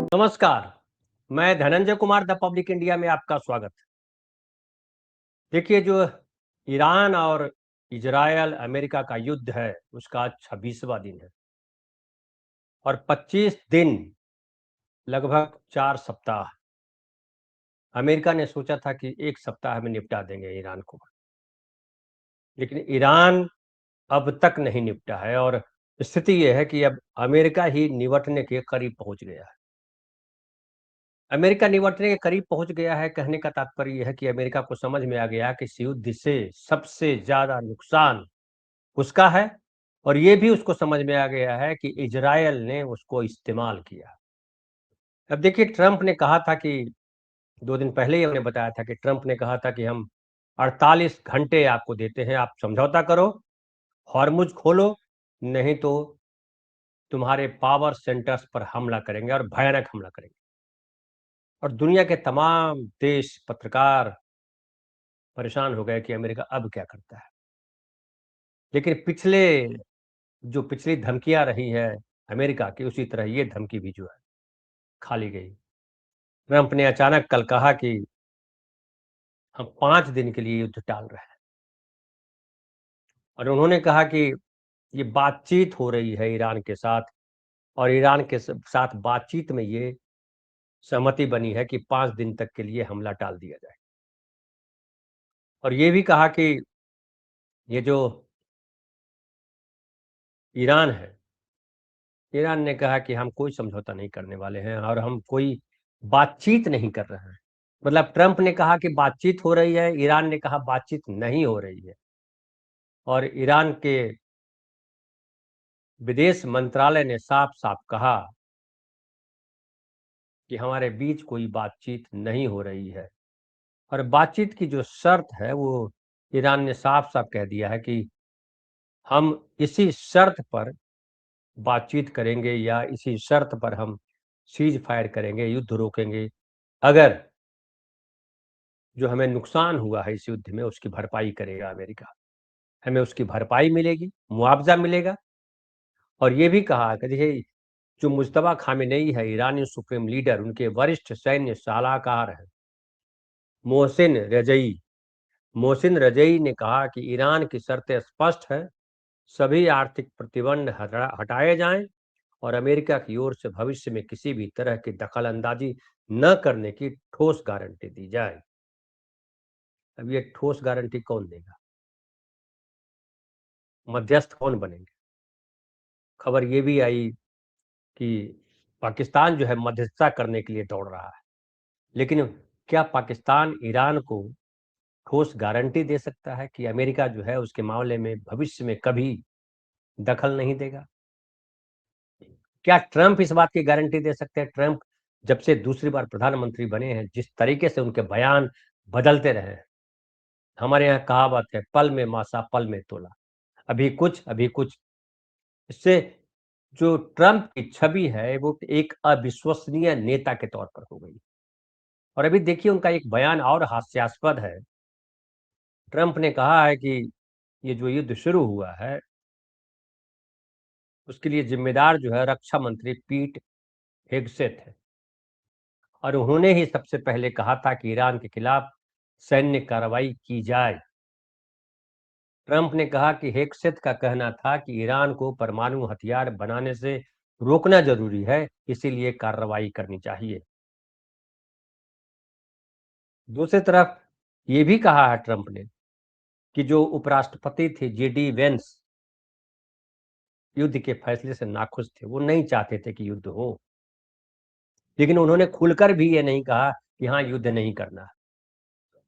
नमस्कार, मैं Dhananjay Kumar the public India में आपका स्वागत है। देखिए जो ईरान और इज़राइल अमेरिका का युद्ध है, उसका आज 26वां दिन है और 25 दिन लगभग 4 सप्ताह। अमेरिका ने सोचा था कि 1 सप्ताह में निपटा देंगे ईरान को, लेकिन ईरान अब तक नहीं निपटा है और स्थिति ये है कि अब अमेरिका ही निपटने के करीब पहुँच गया है। अमेरिका निपटने के करीब पहुँच गया है, कहने का तात्पर्य ये है कि अमेरिका को समझ में आ गया कि इस युद्ध से सबसे ज़्यादा नुकसान उसका है और ये भी उसको समझ में आ गया है कि इज़राइल ने उसको इस्तेमाल किया। अब देखिए ट्रंप ने कहा था कि 2 दिन पहले ही हमने बताया था कि ट्रंप ने कहा था कि हम 48 घंटे आपको देते हैं, आप समझौता करो, हॉर्मुज़ खोलो, नहीं तो तुम्हारे पावर सेंटर्स पर हमला करेंगे और भयानक हमला करेंगे। और दुनिया के तमाम देश, पत्रकार परेशान हो गए कि अमेरिका अब क्या करता है। लेकिन पिछली धमकियाँ रही है अमेरिका की, उसी तरह ये धमकी भी जो है खा ली गई। ट्रंप ने अचानक कल कहा कि हम 5 दिन के लिए युद्ध टाल रहे हैं और उन्होंने कहा कि ये बातचीत हो रही है ईरान के साथ और ईरान के साथ बातचीत में ये सहमति बनी है कि 5 दिन तक के लिए हमला टाल दिया जाए। और ये भी कहा कि ये जो ईरान है, ईरान ने कहा कि हम कोई समझौता नहीं करने वाले हैं और हम कोई बातचीत नहीं कर रहे हैं। मतलब ट्रंप ने कहा कि बातचीत हो रही है, ईरान ने कहा बातचीत नहीं हो रही है। और ईरान के विदेश मंत्रालय ने साफ-साफ कहा कि हमारे बीच कोई बातचीत नहीं हो रही है और बातचीत की जो शर्त है वो ईरान ने साफ-साफ कह दिया है कि हम इसी शर्त पर बातचीत करेंगे या इसी शर्त पर हम सीज़ फायर करेंगे, युद्ध रोकेंगे, अगर जो हमें नुकसान हुआ है इस युद्ध में उसकी भरपाई करेगा अमेरिका। हमें उसकी भरपाई मिलेगी, मुआवज़ा मिलेगा और ये भी कहा कि देखिए जो मुज्तबा खामेनेई है, ईरानी सुप्रीम लीडर, उनके वरिष्ठ सैन्य सलाहकार हैं, मोहसिन रजई। मोहसिन रजई ने कहा कि ईरान की शर्तें स्पष्ट हैं, सभी आर्थिक प्रतिबंध हटाए जाएँ और अमेरिका की ओर से भविष्य में किसी भी तरह की दखल-अंदाज़ी न करने की ठोस गारंटी दी जाए। अब ये ठोस गारंटी कौन देगा? मध्यस्थ कौन बनेंगे? खबर ये भी आई कि पाकिस्तान जो है मध्यस्थता करने के लिए दौड़ रहा है। लेकिन क्या पाकिस्तान ईरान को ठोस गारंटी दे सकता है कि अमेरिका जो है उसके मामले में भविष्य में कभी दखल नहीं देगा? क्या ट्रंप इस बात की गारंटी दे सकते हैं? ट्रंप जब से दूसरी बार प्रधानमंत्री बने हैं, जिस तरीके से उनके बयान बदलते रहे हैं। हमारे यहाँ कहावत है, पल में मासा पल में तोला। अभी कुछ, अभी कुछ। इससे जो ट्रंप की छवि है, वो एक अविश्वसनीय नेता के तौर पर हो गई। और अभी देखिए उनका एक बयान और हास्यास्पद है। ट्रंप ने कहा है कि ये जो युद्ध शुरू हुआ है, उसके लिए ज़िम्मेदार जो है रक्षा मंत्री पीट हेगसेथ है और उन्होंने ही सबसे पहले कहा था कि ईरान के खिलाफ सैन्य कार्रवाई की जाए। ट्रंप ने कहा कि हेगसेथ का कहना था कि ईरान को परमाणु हथियार बनाने से रोकना ज़रूरी है, इसीलिए कार्रवाई करनी चाहिए। दूसरी तरफ ये भी कहा है ट्रंप ने कि जो उपराष्ट्रपति थे जेडी वेंस युद्ध के फैसले से नाखुश थे, वो नहीं चाहते थे कि युद्ध हो। लेकिन उन्होंने खुलकर भी ये नहीं कहा कि हाँ, युद्ध नहीं करना।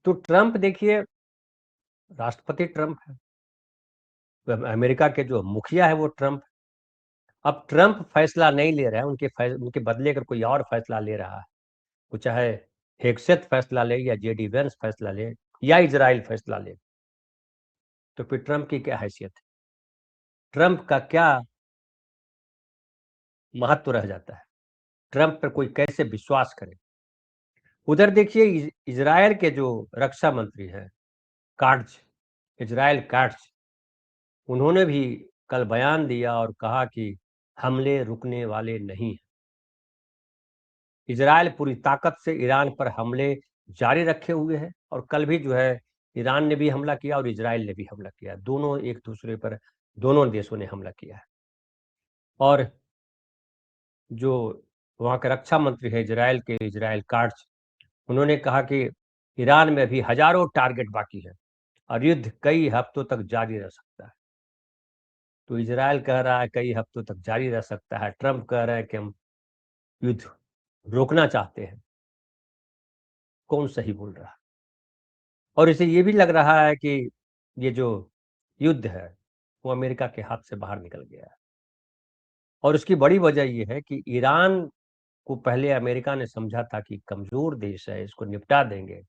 तो ट्रंप देखिए राष्ट्रपति ट्रंप है, अमेरिका के जो मुखिया है वो ट्रंप। अब ट्रंप फैसला नहीं ले रहा है, उनके बदले अगर कोई और फैसला ले रहा है, वो चाहे हेगसेथ फैसला ले या जेडी वेंस फैसला ले या इज़राइल फैसला ले, तो फिर ट्रंप की क्या हैसियत है? ट्रंप का क्या महत्व रह जाता है? ट्रंप पर कोई कैसे विश्वास करे? उधर देखिए इज़राइल के जो रक्षा मंत्री हैं, काट्ज़, इज़राइल काट्ज़, उन्होंने भी कल बयान दिया और कहा कि हमले रुकने वाले नहीं हैं। इजराइल पूरी ताकत से ईरान पर हमले जारी रखे हुए है, और कल भी जो है ईरान ने भी हमला किया और इजराइल ने भी हमला किया, दोनों एक दूसरे पर, दोनों देशों ने हमला किया है। और जो वहाँ के रक्षा मंत्री है इजराइल के, इजराइल काट्स, उन्होंने कहा कि ईरान में अभी हजारों टारगेट बाकी है और युद्ध कई हफ्तों तक जारी रह सकता है। तो इजराइल कह रहा है कई हफ्तों तक जारी रह सकता है, ट्रंप कह रहा है कि हम युद्ध रोकना चाहते हैं। कौन सही बोल रहा है? और इसे ये भी लग रहा है कि ये जो युद्ध है वो अमेरिका के हाथ से बाहर निकल गया है, और उसकी बड़ी वजह ये है कि ईरान को पहले अमेरिका ने समझा था कि कमजोर देश है, इसको निपटा देंगे,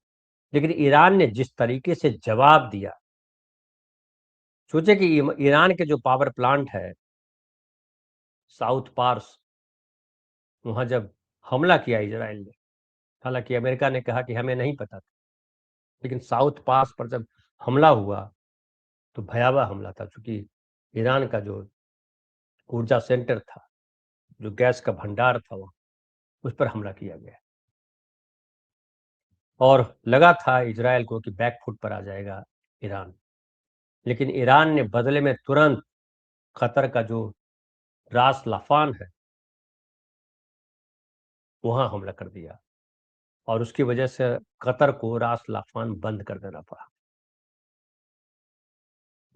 लेकिन ईरान ने जिस तरीके से जवाब दिया, सोचे कि ईरान के जो पावर प्लांट है साउथ पार्स, वहां जब हमला किया इजराइल ने, हालांकि अमेरिका ने कहा कि हमें नहीं पता था, लेकिन साउथ पास पर जब हमला हुआ तो भयावह हमला था, क्योंकि ईरान का जो ऊर्जा सेंटर था, जो गैस का भंडार था, वहाँ उस पर हमला किया गया और लगा था इजराइल को कि बैकफुट पर आ जाएगा ईरान। लेकिन ईरान ने बदले में तुरंत कतर का जो रास लाफान है वहां हमला कर दिया, और उसकी वजह से कतर को रास लाफान बंद कर देना पड़ा,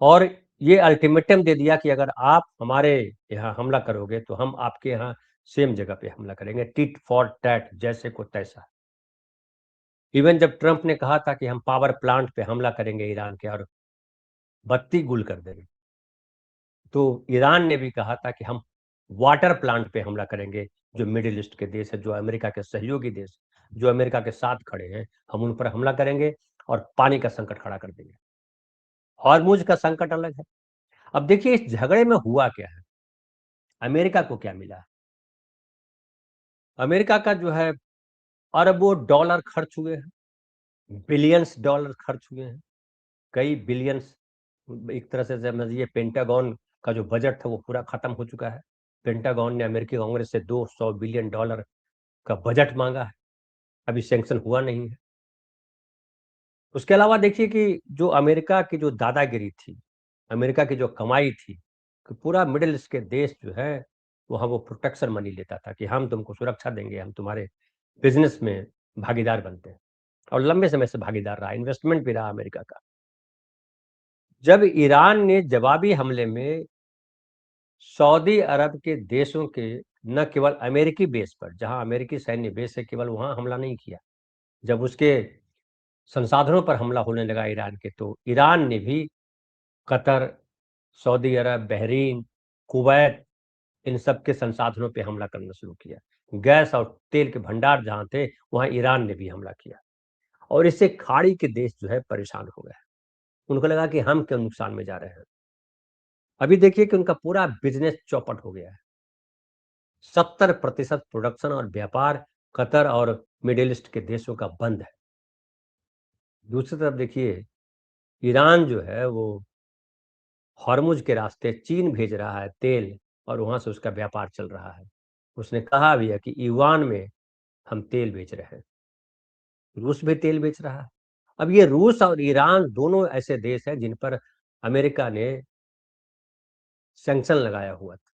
और ये अल्टीमेटम दे दिया कि अगर आप हमारे यहाँ हमला करोगे तो हम आपके यहाँ सेम जगह पे हमला करेंगे, टिट फॉर टैट, जैसे को तैसा। इवन जब ट्रंप ने कहा था कि हम पावर प्लांट पे हमला करेंगे ईरान के और बत्ती गुल कर देंगे, तो ईरान ने भी कहा था कि हम वाटर प्लांट पे हमला करेंगे, जो मिडिल ईस्ट के देश है, जो अमेरिका के सहयोगी देश, जो अमेरिका के साथ खड़े हैं, हम उन पर हमला करेंगे और पानी का संकट खड़ा कर देंगे। हॉर्मुज का संकट अलग है। अब देखिए इस झगड़े में हुआ क्या है, अमेरिका को क्या मिला? अमेरिका का जो है अरबों डॉलर खर्च हुए हैं, बिलियंस डॉलर खर्च हुए हैं, कई बिलियंस। एक तरह से समझिए पेंटागन का जो बजट था वो पूरा खत्म हो चुका है। पेंटागन ने अमेरिकी कांग्रेस से 200 बिलियन डॉलर का बजट मांगा है, अभी सैंक्शन हुआ नहीं है। उसके अलावा देखिए कि जो अमेरिका की जो दादागिरी थी, अमेरिका की जो कमाई थी, कि पूरा मिडिल ईस्ट के देश जो है वहाँ वो प्रोटेक्शन मनी लेता था कि हम तुमको सुरक्षा देंगे, हम तुम्हारे बिजनेस में भागीदार बनते हैं, और लंबे समय से भागीदार रहा, इन्वेस्टमेंट भी रहा अमेरिका का। जब ईरान ने जवाबी हमले में सऊदी अरब के देशों के, न केवल अमेरिकी बेस पर, जहां अमेरिकी सैन्य बेस है, केवल वहां हमला नहीं किया, जब उसके संसाधनों पर हमला होने लगा ईरान के, तो ईरान ने भी कतर, सऊदी अरब, बहरीन, कुवैत, इन सब के संसाधनों पे हमला करना शुरू किया। गैस और तेल के भंडार जहां थे वहां ईरान ने भी हमला किया, और इससे खाड़ी के देश जो है परेशान हो गए। उनको लगा कि हम क्यों नुकसान में जा रहे हैं। अभी देखिए कि उनका पूरा बिजनेस चौपट हो गया है। 70% प्रोडक्शन और व्यापार कतर और मिडिल ईस्ट के देशों का बंद है। दूसरी तरफ देखिए ईरान जो है वो हॉर्मुज के रास्ते चीन भेज रहा है तेल, और वहां से उसका व्यापार चल रहा है। उसने कहा भी है कि ईवान में हम तेल बेच रहे हैं। रूस भी तेल बेच रहा है। अब ये रूस और ईरान दोनों ऐसे देश हैं जिन पर अमेरिका ने सैंक्शन लगाया हुआ था।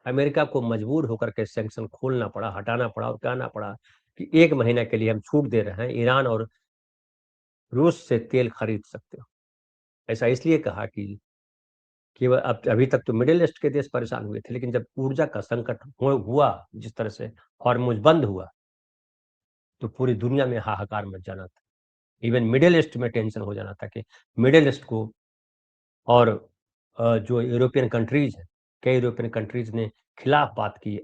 अमेरिका को मजबूर होकर के सैंक्शन खोलना पड़ा, हटाना पड़ा, और कहना पड़ा कि 1 महीने के लिए हम छूट दे रहे हैं, ईरान और रूस से तेल खरीद सकते हो। ऐसा इसलिए कहा कि केवल अब अभी तक तो मिडिल ईस्ट के देश परेशान हुए थे, लेकिन जब ऊर्जा का संकट हुआ, जिस तरह से हॉर्मुज बंद हुआ, तो पूरी दुनिया में हाहाकार मच जाना था। इवन मिडिल ईस्ट में टेंशन हो जाना था कि मिडिल ईस्ट को, और जो यूरोपियन कंट्रीज हैं, कई यूरोपियन कंट्रीज ने खिलाफ बात की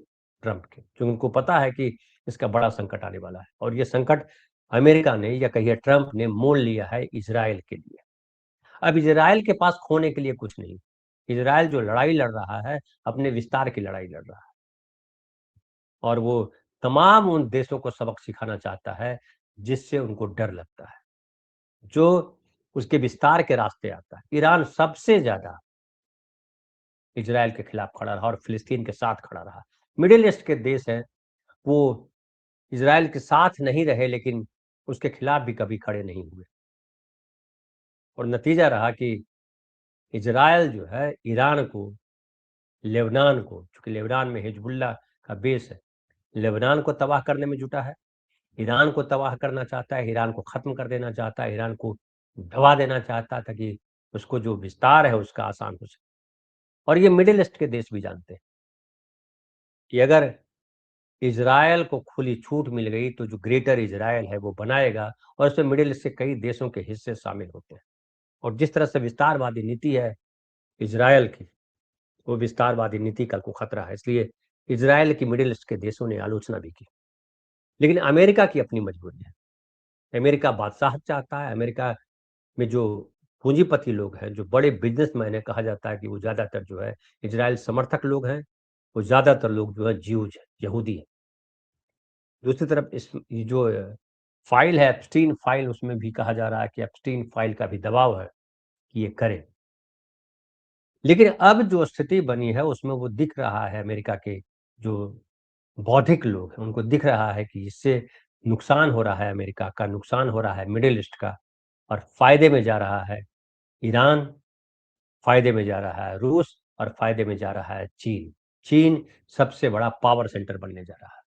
ट्रंप के, क्योंकि उनको पता है कि इसका बड़ा संकट आने वाला है, और ये संकट अमेरिका ने, या कहिए ट्रंप ने, मोल लिया है इजराइल के लिए। अब इजराइल के पास खोने के लिए कुछ नहीं। इजराइल जो लड़ाई लड़ रहा है, अपने विस्तार की लड़ाई लड़ रहा है, और वो तमाम उन देशों को सबक सिखाना चाहता है जिससे उनको डर लगता है, जो उसके विस्तार के रास्ते आता है। ईरान सबसे ज्यादा इजराइल के खिलाफ खड़ा रहा और फिलिस्तीन के साथ खड़ा रहा। मिडिल ईस्ट के देश हैं वो इज़राइल के साथ नहीं रहे, लेकिन उसके खिलाफ भी कभी खड़े नहीं हुए। और नतीजा रहा कि इज़राइल जो है ईरान को, लेबनान को, चूँकि लेबनान में हिज़्बुल्लाह का बेस है, लेबनान को तबाह करने में जुटा है, ईरान को तबाह करना चाहता है, ईरान को ख़त्म कर देना चाहता है, ईरान को दबा देना चाहता है ताकि उसको जो विस्तार है उसका आसान हो सके। और ये मिडल ईस्ट के देश भी जानते हैं कि अगर इज़राइल को खुली छूट मिल गई तो जो ग्रेटर इज़राइल है वो बनाएगा, और इसमें मिडल ईस्ट के कई देशों के हिस्से शामिल होते हैं। और जिस तरह से विस्तारवादी नीति है इज़राइल की, वो विस्तारवादी नीति का को खतरा है। इसलिए इज़राइल की मिडल ईस्ट के देशों ने आलोचना भी की। लेकिन अमेरिका की अपनी मजबूरी है। अमेरिका बादशाहत चाहता है, अमेरिका में जो पूंजीपति लोग हैं, जो बड़े बिज़नेसमैन हैं, कहा जाता है कि वो ज़्यादातर जो है इज़राइल समर्थक लोग हैं, वो ज़्यादातर लोग जो है ज्यूज़ हैं, यहूदी हैं। दूसरी तरफ इस ये जो फ़ाइल है एप्स्टीन फ़ाइल, उसमें भी कहा जा रहा है कि एप्स्टीन फ़ाइल का भी दबाव है कि ये करें। लेकिन अब जो स्थिति बनी है उसमें वो दिख रहा है, अमेरिका के जो बौद्धिक लोग हैं, उनको दिख रहा है कि इससे नुकसान हो रहा है, अमेरिका का नुकसान हो रहा है, मिडल ईस्ट का, और फ़ायदे में जा रहा है ईरान, फ़ायदे में जा रहा है रूस, और फ़ायदे में जा रहा है चीन। चीन सबसे बड़ा पावर सेंटर बनने जा रहा है।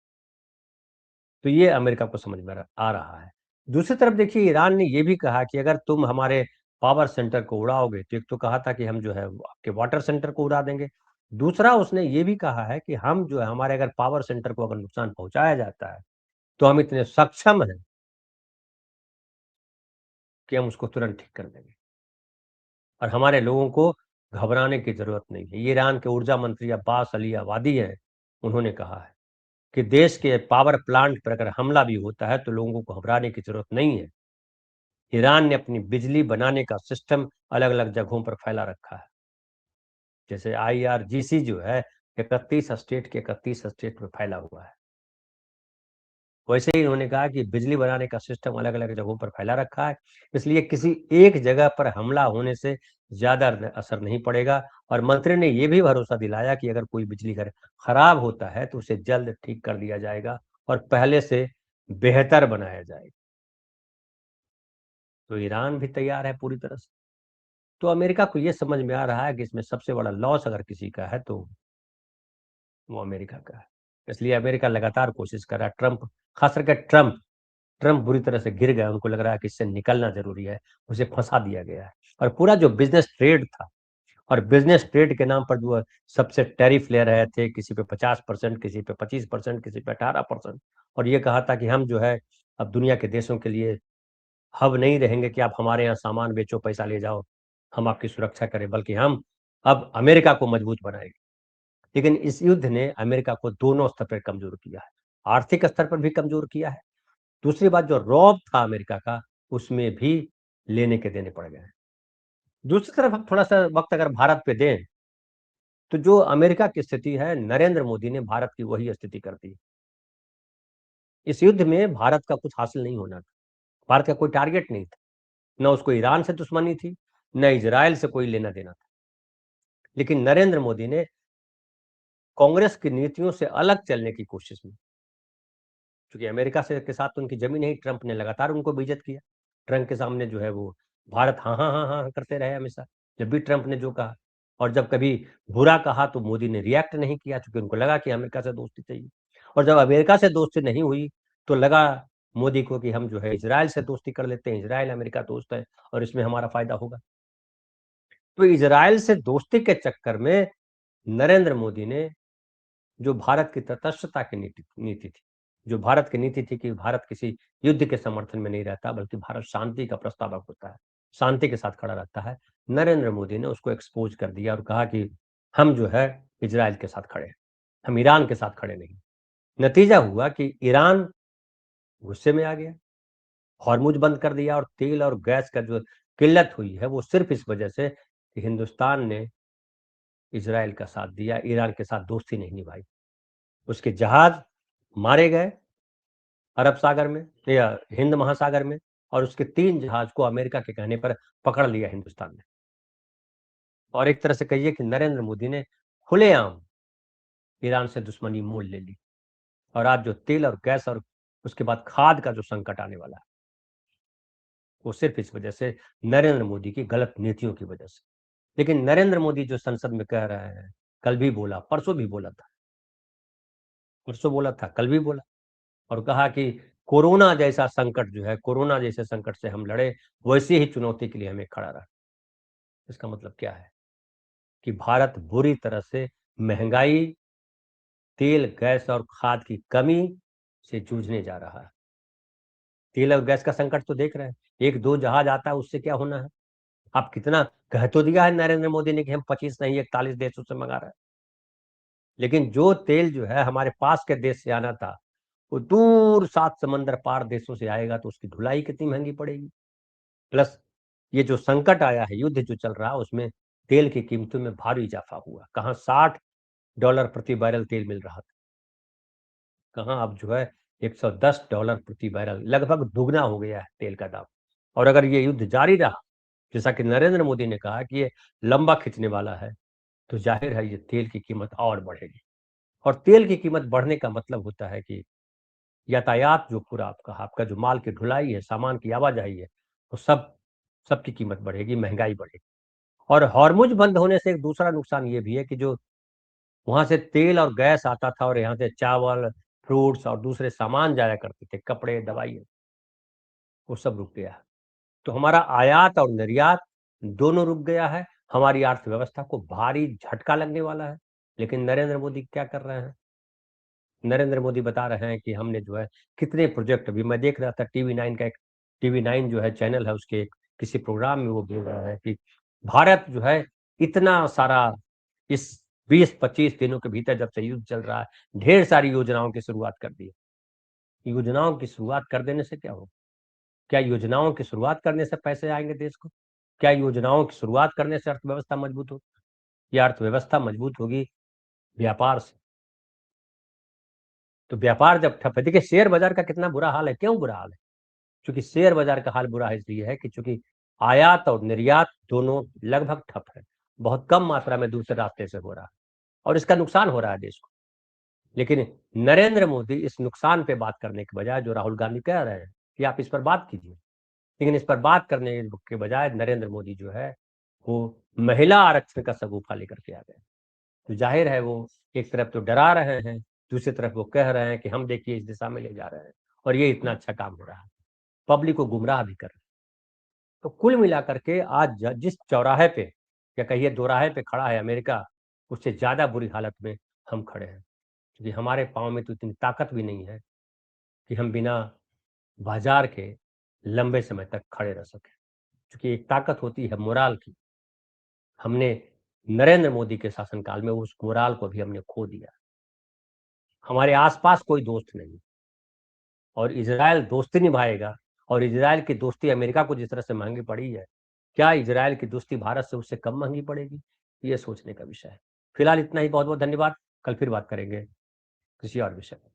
तो ये अमेरिका को समझ में आ रहा है। दूसरी तरफ देखिए, ईरान ने ये भी कहा कि अगर तुम हमारे पावर सेंटर को उड़ाओगे, तो एक तो कहा था कि हम जो है वो आपके वाटर सेंटर को उड़ा देंगे। दूसरा उसने ये भी कहा है कि हम जो है हमारे अगर पावर सेंटर को अगर नुकसान पहुँचाया जाता है, तो हम इतने सक्षम हैं कि हम उसको तुरंत ठीक कर देंगे, और हमारे लोगों को घबराने की ज़रूरत नहीं है। ये ईरान के ऊर्जा मंत्री अब्बास अली अवादी हैं, उन्होंने कहा है कि देश के पावर प्लांट पर अगर हमला भी होता है, तो लोगों को घबराने की ज़रूरत नहीं है। ईरान ने अपनी बिजली बनाने का सिस्टम अलग-अलग जगहों पर फैला रखा है। जैसे आईआरजीसी जो है 31 स्टेट के 31 स्टेट में फैला हुआ है। वैसे ही उन्होंने कहा कि बिजली बनाने का सिस्टम अलग-अलग जगहों पर फैला रखा है, इसलिए किसी एक जगह पर हमला होने से ज़्यादा न असर नहीं पड़ेगा। और मंत्री ने ये भी भरोसा दिलाया कि अगर कोई बिजली घर खराब होता है, तो उसे जल्द ठीक कर दिया जाएगा और पहले से बेहतर बनाया जाएगा। तो ईरान भी तैयार है पूरी तरह से। तो अमेरिका को ये समझ में आ रहा है कि इसमें सबसे बड़ा लॉस अगर किसी का है, तो वो अमेरिका का है। इसलिए अमेरिका लगातार कोशिश कर रहा है। ट्रंप, ख़ास करके ट्रंप ट्रंप बुरी तरह से गिर गया, उनको लग रहा है कि इससे निकलना ज़रूरी है, उसे फँसा दिया गया है। और पूरा जो बिज़नेस ट्रेड था, और बिज़नेस ट्रेड के नाम पर जो है सबसे टैरिफ ले रहे थे, किसी पे 50%, किसी पे 25%, किसी पे 18%, और ये कहा था कि हम जो है अब दुनिया के देशों के लिए हब नहीं रहेंगे कि आप हमारे यहाँ सामान बेचो, पैसा ले जाओ, हम आपकी सुरक्षा करें, बल्कि हम अब अमेरिका को मजबूत बनाएँगे। लेकिन इस युद्ध ने अमेरिका को दोनों स्तर पर कमज़ोर किया है। आर्थिक स्तर पर भी कमज़ोर किया है। दूसरी बात, जो रौब था अमेरिका का, उसमें भी लेने के देने पड़ गए हैं। दूसरी तरफ हम थोड़ा-सा वक़्त अगर भारत पे दें, तो जो अमेरिका की स्थिति है, नरेंद्र मोदी ने भारत की वही स्थिति कर दी। इस युद्ध में भारत का कुछ हासिल नहीं होना था। भारत का कोई टारगेट नहीं था। ना उसको ईरान से दुश्मनी थी, ना इज़राइल से कोई लेना-देना था। लेकिन नरेंद्र मोदी ने कांग्रेस की नीतियों से अलग चलने की कोशिश में, क्योंकि अमेरिका से के साथ तो उनकी जमी नहीं, ट्रंप ने लगातार उनको बेइज़्ज़त किया। ट्रंप के सामने जो है वो भारत हाँ, हाँ, हाँ, हाँ, हाँ करते रहे हमेशा, जब भी ट्रंप ने जो कहा। और जब कभी बुरा कहा तो मोदी ने रिएक्ट नहीं किया, क्योंकि उनको लगा कि अमेरिका से दोस्ती चाहिए। और जब अमेरिका से दोस्ती नहीं हुई, तो लगा मोदी को कि हम जो है इज़राइल से दोस्ती कर लेते हैं, इज़राइल अमेरिका दोस्त है और इसमें हमारा फ़ायदा होगा। तो इज़राइल से दोस्ती के चक्कर में नरेंद्र मोदी ने, जो भारत की तटस्थता की नीति नीति थी, जो भारत की नीति थी कि भारत किसी युद्ध के समर्थन में नहीं रहता, बल्कि भारत शांति का प्रस्तावक होता है, शांति के साथ खड़ा रहता है। नरेंद्र मोदी ने उसको एक्सपोज़ कर दिया और कहा कि हम जो है इज़राइल के साथ खड़े हैं, हम ईरान के साथ खड़े नहीं। नतीजा हुआ कि ईरान गुस्से में आ गया, हॉर्मुज़ बंद कर दिया, और तेल और गैस का जो किल्लत हुई है, वो सिर्फ़ इस वजह से कि हिंदुस्तान ने इज़राइल का साथ दिया, ईरान के साथ दोस्ती नहीं निभाई। उसके जहाज़ मारे गए अरब सागर में या हिंद महासागर में, और उसके 3 जहाज़ को अमेरिका के कहने पर पकड़ लिया हिंदुस्तान ने। और एक तरह से कहिए कि नरेंद्र मोदी ने खुलेआम ईरान से दुश्मनी मोल ले ली, और आज जो तेल और गैस और उसके बाद खाद का जो संकट आने वाला है, वो सिर्फ इस वजह से नरेंद्र मोदी की गलत नीतियों की वजह से। लेकिन नरेंद्र मोदी जो संसद में कह रहे हैं, कल भी बोला, परसों बोला था, कल भी बोला और कहा कि कोरोना जैसा संकट जो है, कोरोना जैसे संकट से हम लड़े, वैसी ही चुनौती के लिए हमें खड़ा रहा। इसका मतलब क्या है कि भारत बुरी तरह से महंगाई, तेल, गैस और खाद की कमी से जूझने जा रहा है। तेल और गैस का संकट तो देख रहे हैं, एक दो जहाज आता है उससे क्या होना है। आप कितना कह तो दिया है नरेंद्र मोदी ने कि हम 25 नहीं 41 देशों से मंगा रहे हैं, लेकिन जो तेल जो है हमारे पास के देश से आना था, वो दूर 7 समंदर पार देशों से आएगा, तो उसकी ढुलाई कितनी महंगी पड़ेगी। प्लस ये जो संकट आया है, युद्ध जो चल रहा है, उसमें तेल की कीमतों में भारी इजाफा हुआ। कहाँ $60 प्रति बैरल तेल मिल रहा था, कहाँ अब जो है $110 प्रति बैरल, लगभग दुगना हो गया है तेल का दाम। और अगर ये युद्ध जारी रहा, जैसा कि नरेंद्र मोदी ने कहा कि ये लंबा खिंचने वाला है, तो जाहिर है ये तेल की कीमत और बढ़ेगी। और तेल की कीमत बढ़ने का मतलब होता है कि यातायात जो पूरा आपका जो माल की ढुलाई है, सामान की आवाजाही है, वो सबकी कीमत बढ़ेगी, महंगाई बढ़ेगी। और हॉर्मुज बंद होने से एक दूसरा नुकसान ये भी है कि जो वहां से तेल और गैस आता था और यहाँ से चावल, फ्रूट्स और दूसरे सामान जाया करते थे, कपड़े, दवाई, वो सब रुक गया है। तो हमारा आयात और निर्यात दोनों रुक गया है। हमारी अर्थव्यवस्था को भारी झटका लगने वाला है। लेकिन नरेंद्र मोदी क्या कर रहे हैं? नरेंद्र मोदी बता रहे हैं कि हमने जो है कितने प्रोजेक्ट, अभी मैं देख रहा था टीवी 9 का, एक टीवी 9 जो है चैनल है, उसके किसी प्रोग्राम में वो बोल रहा है कि भारत जो है इतना सारा इस 20-25 दिनों के भीतर, जब से युद्ध चल रहा है, ढेर सारी योजनाओं की शुरुआत कर दी है। योजनाओं की शुरुआत कर देने से क्या होगा? क्या योजनाओं की शुरुआत करने से पैसे आएंगे देश को? क्या योजनाओं की शुरुआत करने से अर्थव्यवस्था मजबूत होगी? या अर्थव्यवस्था मजबूत होगी व्यापार से? तो व्यापार जब ठप है, देखिए शेयर बाजार का कितना बुरा हाल है। क्यों बुरा हाल है? क्योंकि शेयर बाजार का हाल बुरा है इसलिए है कि चूंकि आयात और निर्यात दोनों लगभग ठप है, बहुत कम मात्रा में दूसरे रास्ते से हो रहा है और इसका नुकसान हो रहा है देश को। लेकिन नरेंद्र मोदी इस नुकसान पे बात करने के बजाय, जो राहुल गांधी कह रहे हैं कि आप इस पर बात कीजिए, लेकिन इस पर बात करने के बजाय नरेंद्र मोदी जो है वो महिला आरक्षण का सगुफा लेकर के आ गए। तो जाहिर है वो एक तरफ तो डरा रहे हैं, दूसरी तरफ वो कह रहे हैं कि हम देखिए इस दिशा में ले जा रहे हैं और ये इतना अच्छा काम हो रहा है, पब्लिक को गुमराह भी कर रहे हैं। तो कुल मिलाकर के आज जिस चौराहे पे या कहिए दोराहे पे खड़ा है अमेरिका, उससे ज्यादा बुरी हालत में हम खड़े हैं, क्योंकि हमारे पाँव में तो इतनी ताकत भी नहीं है कि हम बिना बाजार के लंबे समय तक खड़े रह सकें। क्योंकि एक ताकत होती है मोराल की, हमने नरेंद्र मोदी के शासनकाल में उस मोराल को भी हमने खो दिया। हमारे आसपास कोई दोस्त नहीं और इजराइल दोस्ती निभाएगा, और इजराइल की दोस्ती अमेरिका को जिस तरह से महंगी पड़ी है, क्या इजराइल की दोस्ती भारत से उससे कम महंगी पड़ेगी? ये सोचने का विषय है। फिलहाल इतना ही, बहुत बहुत धन्यवाद। कल फिर बात करेंगे किसी और विषय पर।